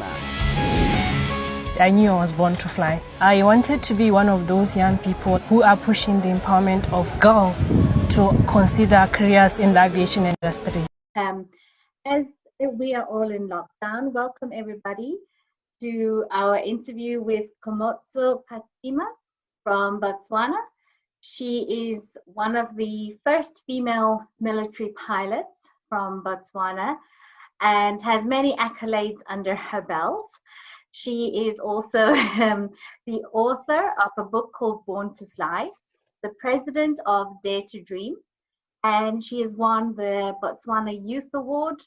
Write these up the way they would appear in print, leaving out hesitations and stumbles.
Phatsima. I knew I was born to fly. I wanted to be one of those young people who are pushing the empowerment of girls to consider careers in the aviation industry. As we are all in lockdown, welcome everybody to our interview with Kgomotso Phatsima from Botswana. She is one of the first female military pilots from Botswana and has many accolades under her belt. She is also the author of a book called Born to Fly, the president of Dare to Dream, and she has won the Botswana Youth Award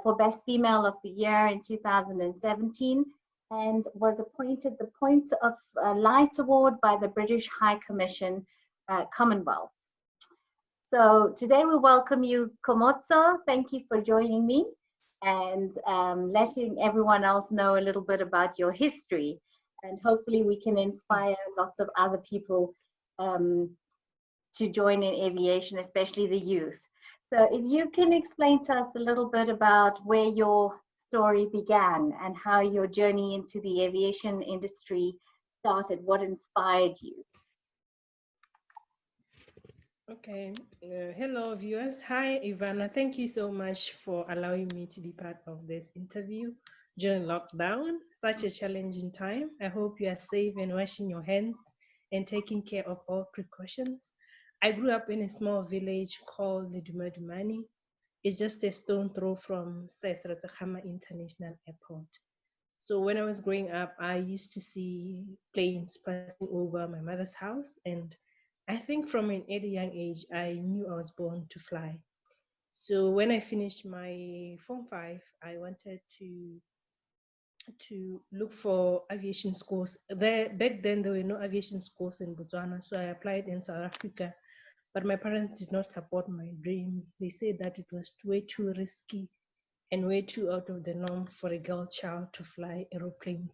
for Best Female of the Year in 2017 and was appointed the Point of Light Award by the British High Commission Commonwealth. So today we welcome you, Kgomotso. Thank you for joining me and letting everyone else know a little bit about your history. And hopefully we can inspire lots of other people to join in aviation, especially the youth. So if you can explain to us a little bit about where your story began and how your journey into the aviation industry started, what inspired you? Okay, hello viewers. Hi Ivana, thank you so much for allowing me to be part of this interview during lockdown, such a challenging time. I hope you are safe and washing your hands and taking care of all precautions. I grew up in a small village called Dumani. It's just a stone throw from Khama International Airport. So when I was growing up, I used to see planes passing over my mother's house, and I think from an early young age, I knew I was born to fly. So when I finished my Form 5, I wanted to look for aviation schools. Back then, there were no aviation schools in Botswana, so I applied in South Africa. But my parents did not support my dream. They said that it was way too risky and way too out of the norm for a girl child to fly aeroplanes.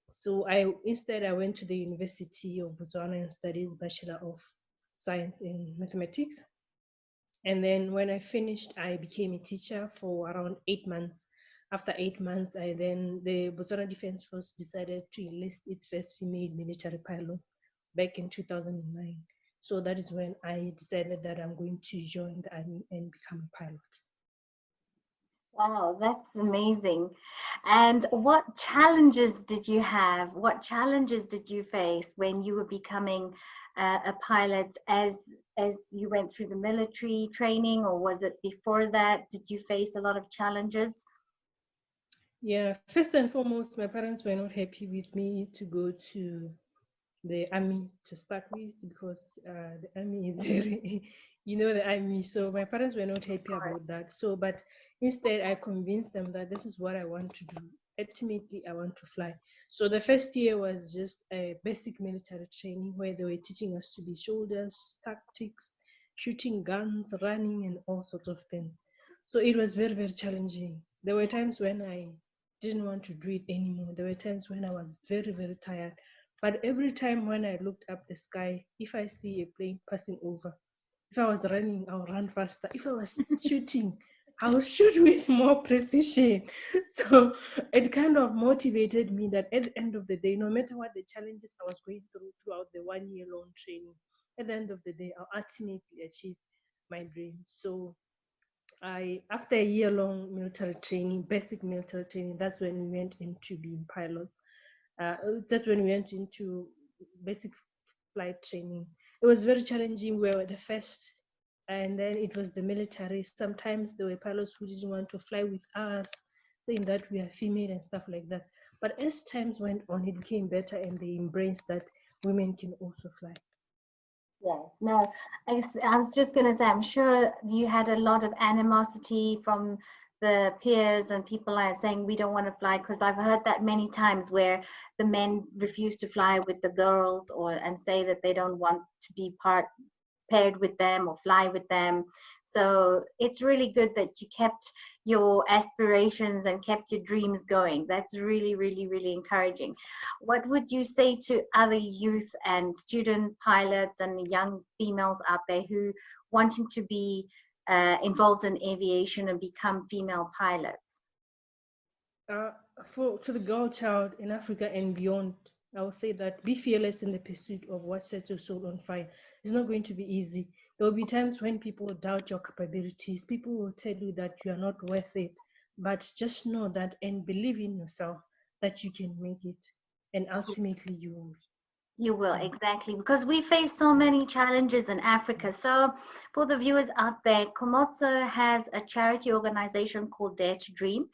So instead I went to the University of Botswana and studied Bachelor of Science in Mathematics. And then when I finished, I became a teacher for around 8 months. After 8 months, the Botswana Defence Force decided to enlist its first female military pilot back in 2009. So that is when I decided that I'm going to join the army and become a pilot. Wow, that's amazing. And what challenges did you have? What challenges did you face when you were becoming a pilot as you went through the military training, or was it before that? Did you face a lot of challenges? Yeah, first and foremost, my parents were not happy with me to go to the army to start with, because the army is very, the army. So my parents were not happy about that. So, but instead I convinced them that this is what I want to do. Ultimately, I want to fly. So the first year was just a basic military training where they were teaching us to be soldiers, tactics, shooting guns, running, and all sorts of things. So it was very, very challenging. There were times when I didn't want to do it anymore. There were times when I was very, very tired. But every time when I looked up the sky, if I see a plane passing over, if I was running, I'll run faster. If I was shooting, I'll shoot with more precision. So it kind of motivated me that at the end of the day, no matter what the challenges I was going through throughout the 1 year long training, at the end of the day, I'll ultimately achieve my dream. So after a year long military training, basic military training, that's when we went into being pilots. That's when we went into basic flight training. It was very challenging. We were the first, and then it was the military. Sometimes there were pilots who didn't want to fly with us, saying that we are female and stuff like that. But as times went on, it became better, and they embraced that women can also fly. Yes, no, I was just going to say, I'm sure you had a lot of animosity from the peers and people are saying we don't want to fly, because I've heard that many times where the men refuse to fly with the girls and say that they don't want to be paired with them or fly with them. So it's really good that you kept your aspirations and kept your dreams going. That's really, really, really encouraging. What would you say to other youth and student pilots and young females out there who wanting to be involved in aviation and become female pilots? for to the girl child in Africa and beyond, I would say that be fearless in the pursuit of what sets your soul on fire. It's not going to be easy. There will be times when people doubt your capabilities. People will tell you that you are not worth it. But just know that and believe in yourself that you can make it. And ultimately you will. You will, Yeah. exactly, because we face so many challenges in Africa. So, for the viewers out there, Kgomotso has a charity organization called Dare to Dream.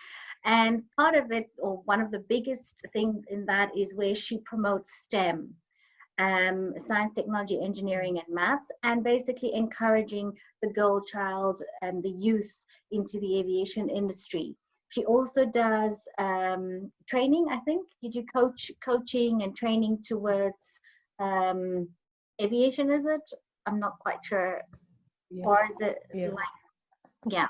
And part of it, or one of the biggest things in that, is where she promotes STEM, science, technology, engineering, and maths, and basically encouraging the girl child and the youth into the aviation industry. She also does training, I think. You do coaching and training towards um, aviation, is it? I'm not quite sure. Yeah. Or is it Yeah. like, yeah.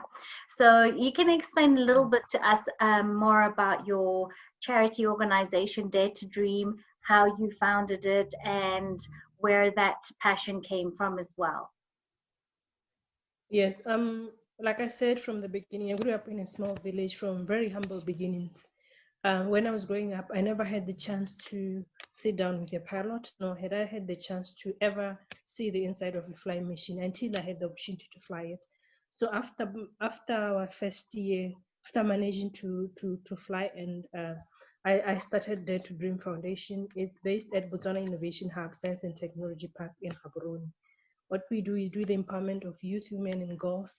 So you can explain a little bit to us more about your charity organization, Dare to Dream, how you founded it, and where that passion came from as well. Yes, like I said from the beginning, I grew up in a small village from very humble beginnings. When I was growing up, I never had the chance to sit down with a pilot, nor had I had the chance to ever see the inside of a flying machine until I had the opportunity to fly it. So after our first year, after managing to fly, and I started Dare to Dream Foundation. It's based at Botswana Innovation Hub, Science and Technology Park in Gaborone. What we do is do the empowerment of youth, women, and girls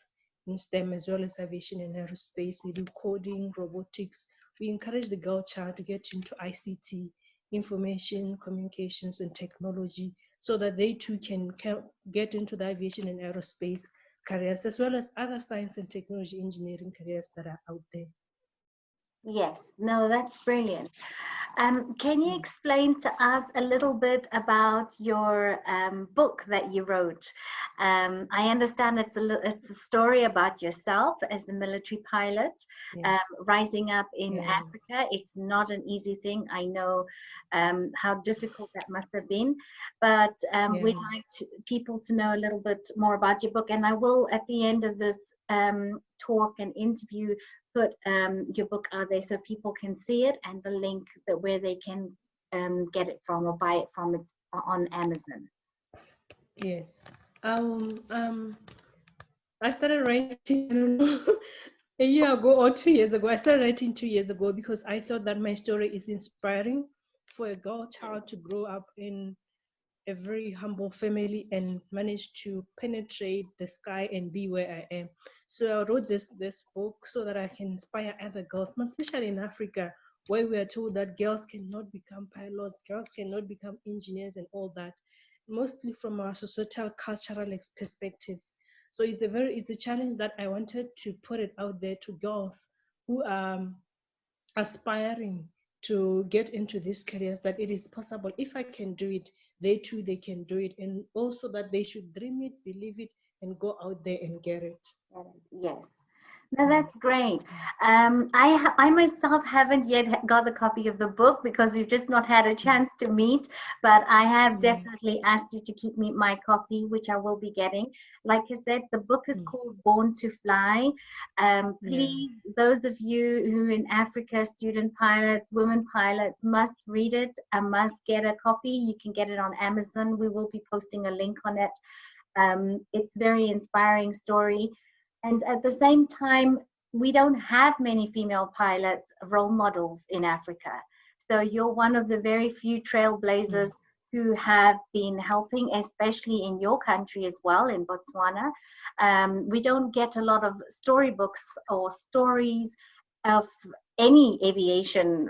in STEM as well as aviation and aerospace. We do coding, robotics. We encourage the girl child to get into ICT, information, communications, and technology, so that they too can get into the aviation and aerospace careers, as well as other science and technology engineering careers that are out there. Yes, no, that's brilliant. Can you Mm. explain to us a little bit about your book that you wrote? I understand it's a story about yourself as a military pilot, Yeah, rising up in yeah, Africa. It's not an easy thing. I know how difficult that must have been, but we'd yeah. like people to know a little bit more about your book. And I will, at the end of this talk and interview, put your book out there so people can see it, and the link that where they can get it from or buy it from. It's on Amazon. Yes. I started writing, I don't know, a year ago or 2 years ago. I started writing 2 years ago because I thought that my story is inspiring for a girl child to grow up in a very humble family and manage to penetrate the sky and be where I am. So I wrote this book so that I can inspire other girls, especially in Africa, where we are told that girls cannot become pilots, girls cannot become engineers, and all that, mostly from our societal cultural perspectives. So it's a challenge that I wanted to put it out there to girls who are aspiring to get into these careers, that it is possible. If I can do it, they too they can do it, and also that they should dream it, believe it, and go out there and get it. Yes. No, Mm. that's great. I myself haven't yet got a copy of the book because we've just not had a Mm. chance to meet. But I have Yeah. definitely asked you to keep me my copy, which I will be getting. Like I said, the book is Mm. called Born to Fly. Yeah. Please, those of you who in Africa, student pilots, women pilots, must read it and must get a copy. You can get it on Amazon. We will be posting a link on it. It's very inspiring story. And at the same time, we don't have many female pilots role models in Africa. So you're one of the very few trailblazers Mm. who have been helping, especially in your country as well, in Botswana. We don't get a lot of storybooks or stories of any aviation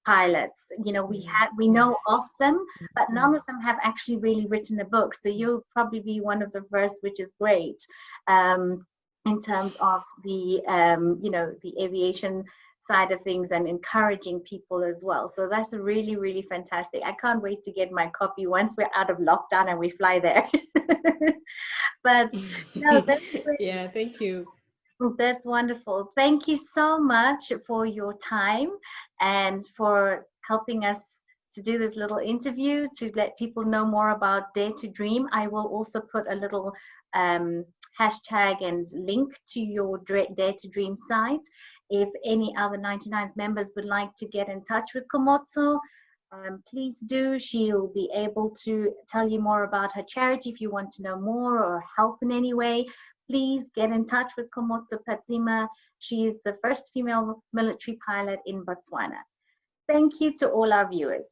pilots. You know, we Yeah. have we Yeah. know of them, but none Mm. of them have actually really written a book. So Mm. you'll probably be one of the first, which is great. In terms of the the aviation side of things and encouraging people as well. So that's really, really fantastic. I can't wait to get my copy once we're out of lockdown and we fly there. But no, that's great. Yeah. Thank you. That's wonderful. Thank you so much for your time and for helping us to do this little interview to let people know more about Dare to Dream. I will also put a little um, hashtag and link to your Dare to Dream site. If any other 99s members would like to get in touch with Kgomotso, please do. She'll be able to tell you more about her charity if you want to know more or help in any way. Please get in touch with Kgomotso Phatsima. She is the first female military pilot in Botswana. Thank you to all our viewers.